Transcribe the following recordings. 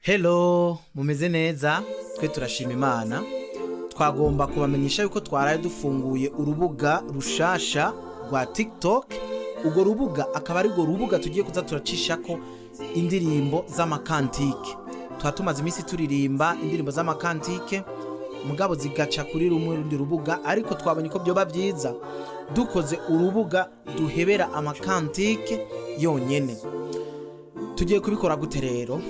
Hello, mumeze neza? Twe turashima Imana. Twagomba kubamenyesha yuko twaraye dufunguye urubuga rushasha rwa TikTok. Urwo rubuga akaba ari rwo rubuga tugiye kuza turacishako indirimbo z'amakantike. Twatumaze iminsi turirimba indirimbo z'amakantike, mugabo zigaca kuri rundi rubuga, ariko twabonye ko byoba byiza dukoze urubuga duhebera amakantike yonyene. Tugiye kubikora gute rero?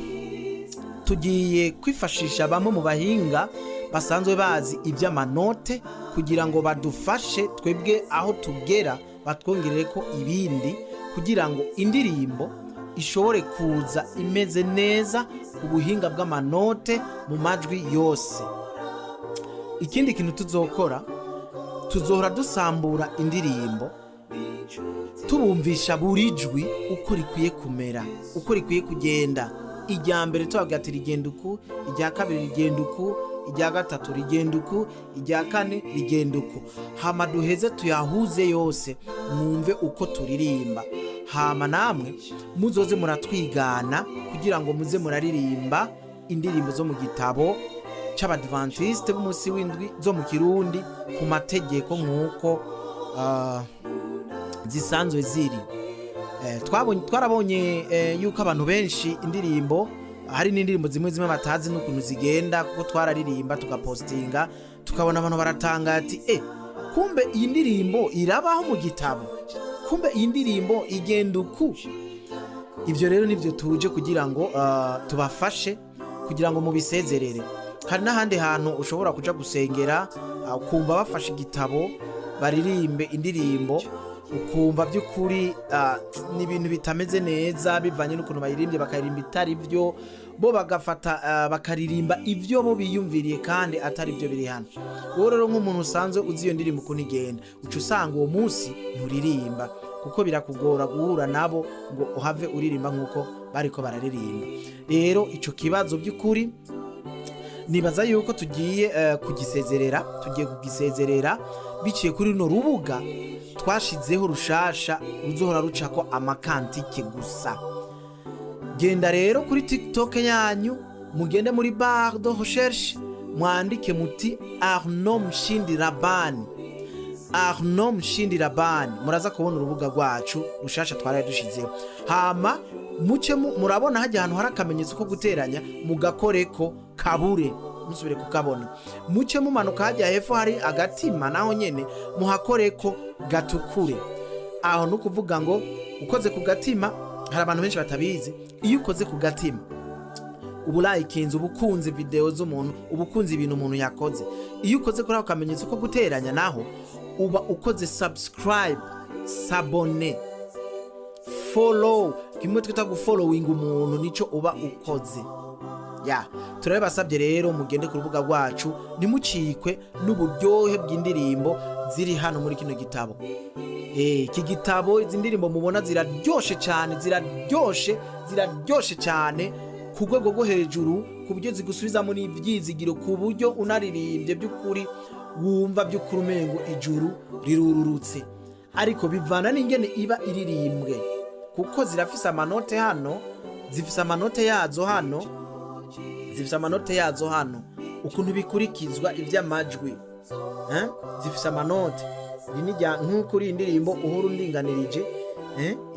Tugiye kwifashisha bamwe mu bahinga basanzwe bazi iby'amanote kugira ngo badufashe twebwe aho tugera, batwongerere ko ibindi kugira ngo indirimbo ishobore kuza imeze neza ubuhinga bw'amanote mu majwi yose. Ikindi kintu tuzokora, tuzohora dusambura indirimbo tubumvisha buri jwi uko rikwiye kumera, uko rikwiye kugenda. Irya mbere tubabwira ati rigenda uku, irya kabiri rigenda uku, irya gatatu rigenda uku, irya kane rigenda uku. Hama duheze tuyahuze yose mwumve uko turirimba. Hama namwe muzoze muratwigana kugira ngo muze muraririmba indirimbo zo mu gitabo c'Abadventiste b'umunsi w'indwi zo mu Kirundi ku mategeko nk'uko zisanzwe ziri. Twarabonye yuko abantu benshi indirimbo, hari n'indirimbo zimwe batazi n'ukuntu zigenda, kuko twararirimba tugapostinga tukabona abantu baratanga ati kumbe iyi ndirimbo irabaho mu gitabo, kumbe iyi ndirimbo igenda uku. Ibyo rero nivyo tuje kugira ngo tubafashe kugira ngo mubisezerere. Hari n'ahandi hantu ushobora kuja gusengera ukumva bafashe igitabo baririmbe indirimbo, ukumva by'ukuri ni ibintu bitameze neza bivanye n'ukuntu bayirimbye, bakaririmba itari byo, bo bagafata bakaririmba ibyo bo biyumviriye kandi atari byo biri hano. Wowe rero nk'umuntu usanzwe uzi iyo ndirimbo ukuntu igenda, uca usanga uwo munsi nturirimba kuko birakugora guhura nabo ngo uhave uririmba nk'uko bariko bararirimba. Rero ico kibazo by'ukuri nibaza yuko tugiye kugisezerera biciye kuri runo rubuga twashizeho rushasha ruzohora rucako amakantike gusa. Genda rero kuri TikTok yanyu, mugende muri barre de recherche, mwandike muti Arnaud Mshindi Rabani, muraza kubona urubuga rwacu rushasha twaraye dushizeho. Hama muce murabona hajya ahantu hari akamenyetso ko guteranya, mugakoreko kabure musubire kukabona. Muce mumanuka hajya hepfo hari agatima, naho nyene muhakoreko gatukure. Aho nukuvuga ngo ukoze ku gatima, hari abantu benshi batabizi, iyo ukoze ku gatima ubulayikinze, ubukunze video z'umuntu, ubukunze ibintu umuntu yakoze. Iyo ukoze kuri ako kamenyetso ko guteranya, naho uba ukoze subscribe, s'abonner, follow, kimwe twita gufollowing umuntu nico uba ukoze. Turabasabye rero mugende ku rubuga rwacu, nimucikwe n'uburyohe bw'indirimbo ziri hano muri kino gitabo. Iki gitabo, izi ndirimbo mubona ziraryoshe cyane ku rwego rwo hejuru, ku buryo zigusubizamo n'ibyizigiro, ku buryo unaririmbye by'ukuri wumva by'ukuri umengo ijuru rirururutse. Ariko bivana n'ingene iba iririmbwe, kuko zirafise amanote hano, zifise amanote yazo hano, ukuntu bikurikizwa iby'amajwi, zifise amanote. Iri ni rya nk'uko uri indirimbo uhora undinganirije,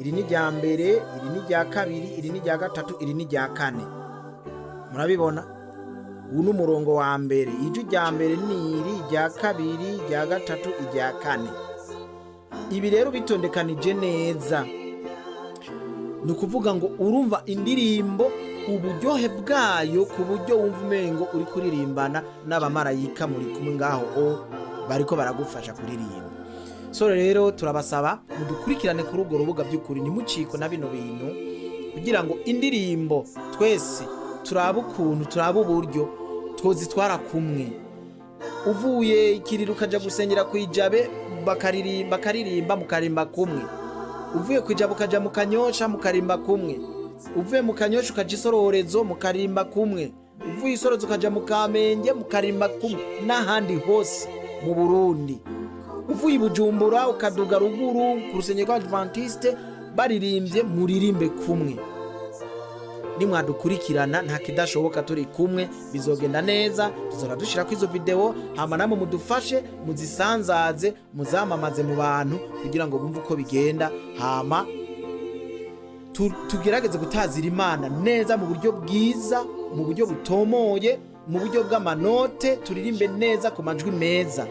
iri ni rya mbere, iri ni rya kabiri, iri ni rya gatatu, iri ni rya kane. Murabibona? Uyu ni umurongo wa mbere, ijwi rya mbere ni iri, rya kabiri, rya gatatu, irya kane. Ibi rero bitondekanije neza, ni ukuvuga ngo urumva indirimbo uburyohe bwayo, ku buryo wumva umengo uri kuririmbana n'abamarayika muri kumwe ngaho bariko baragufasha kuririmba. So rero turabasaba mudukurikirane kuri urwo rubuga by'ukuri, nimuciko na bino bintu, kugira ngo indirimbo twese turaba ukuntu, turaba uburyo twozitwara kumwe. Uvuye ikiriro ukaja gusengera kwijabe bakaririmba mukarimba kumwe, uvuye kwijabe ukaja mu Kanyosha mukarimba kumwe, uvuye mu Kanyosha ukaja Isororezo mukarimba kumwe, uvuye Isororezo ukaja mu Kamenge mukarimba kumwe, n'ahandi hose mu Burundi. Uvuye Bujumbura ukaduga ruguru ku rusengero rw'Abadventiste baririmbye, muririmbe kumwe. nimwadukurikirana nta kidashoboka, turi kumwe bizogenda neza. Tuzora dushira kwizo video, hama namwe mudufashe muzisanzaze, muzamamaze mu bantu kugira ngo bumve uko bigenda, hama tugerageze gutazira Imana neza mu buryo bwiza, mu buryo butomoye, mu buryo bw'amanote, turirimbe neza ku majwi meza,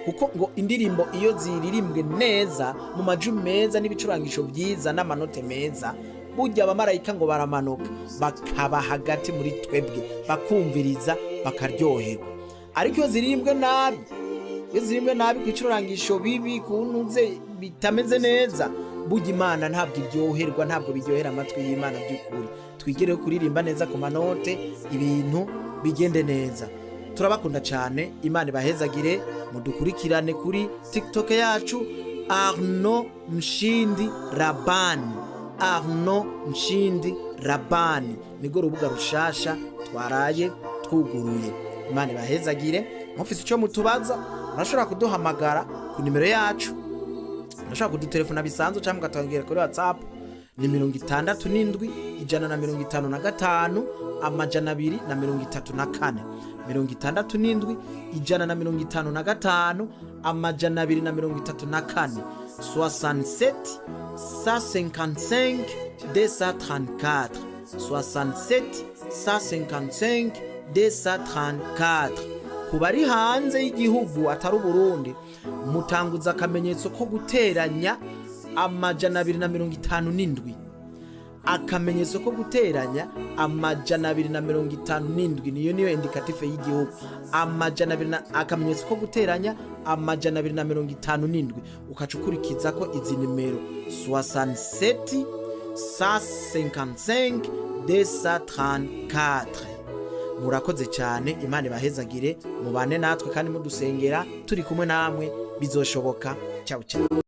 kuko ngo indirimbo iyo ziririmbwe neza mu majwi meza n'ibicurangisho byiza n'amanote meza, burya abamarayika ngo baramanuka bakaba hagati muri twebwe bakumviriza bakaryoherwa. Ariko iyo ziririmbwe nabi ku icurangisho bibi, kuntuze bitameze neza, burya Imana ntabwo iryoherwa, ntabwo biryohera amatwi y'Imana by'ukuri. Twigireho kuririmba neza ku manote, ibintu bigende neza. Turabakunda cyane, Imana ibahezagire. Mudukurikirane kuri TikTok yacu Arno Mshindi Rabani. Arno Mshindi Rabani nigo rubuga rushasha twaraye twuguruye. Imana ibahezagire. Mufise icyo mutubaza, murashobora kuduhamagara ku nimero yacu, murashobora kudutelefona bisanzwe cyangwa mugatwandikira kuri WhatsApp ni 67 155 234 67 155 234 67 155 234 67 155 234. Kubari hanze y'igihugu atari Uburundi, mutanguza akamenyetso ko guteranya 257, akamenyetso ko guteranya 257, niyo indikative y'igihugu. Akamenyetso ko guteranya 257, ukacukurikiza ko izi nimero 67 155 234. Murakoze cyane, Imana ibahezagire, mubane natwe kandi mudusengera, turi kumwe namwe bizoshoboka. Ciao ciao.